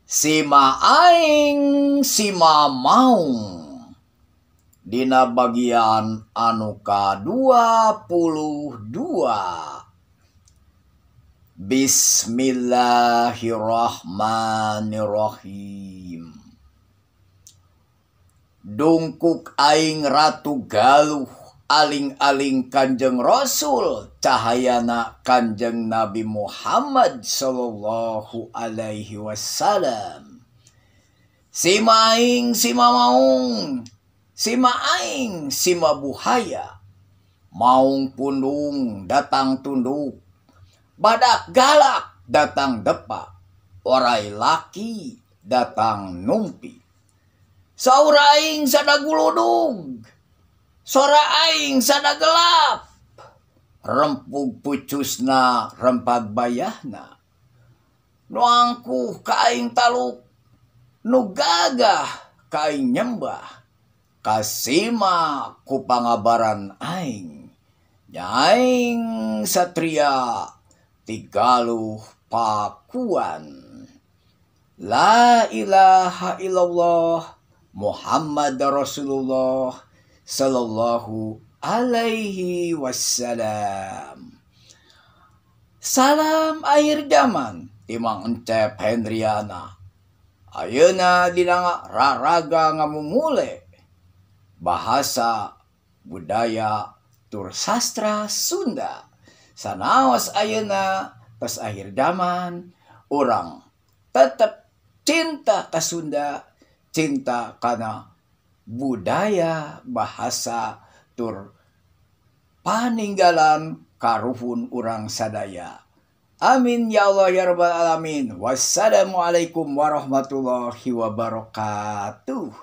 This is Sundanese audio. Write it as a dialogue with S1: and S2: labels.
S1: Sima aing sima maung dina bagian anu ka-22. Bismillahirrahmanirrahim. Dungkuk aing Ratu Galuh aling-aling Kanjeng Rasul cahayana Kanjeng Nabi Muhammad sallallahu alaihi wasallam. Sima aing sima maung, sima aing sima buhaya. Maung pundung datang tunduk, badak galak datang depak, orai laki datang numpi. Saur aing sada guludug, sora aing sada gelap. Rempug pucusna rempag bayahna, nu angkuh ka aing taluk, nu gagah ka aing nyembah. Kasima ku pangabaran aing, nyaing satria Tigaluh Pakuan. La ilaha illallah Muhammad Rasulullah sallallahu alaihi wasallam. Salam akhir zaman timang Encep Hendriana. Ayeuna dina raraga ngamumule bahasa budaya tur sastra Sunda. Sanaos ayeuna pas akhir zaman urang tetep cinta ka Sunda, cinta kana budaya bahasa tur paninggalan karuhun urang sadaya. Amin ya Allah ya rabbal alamin. Wassalamualaikum warahmatullahi wabarakatuh.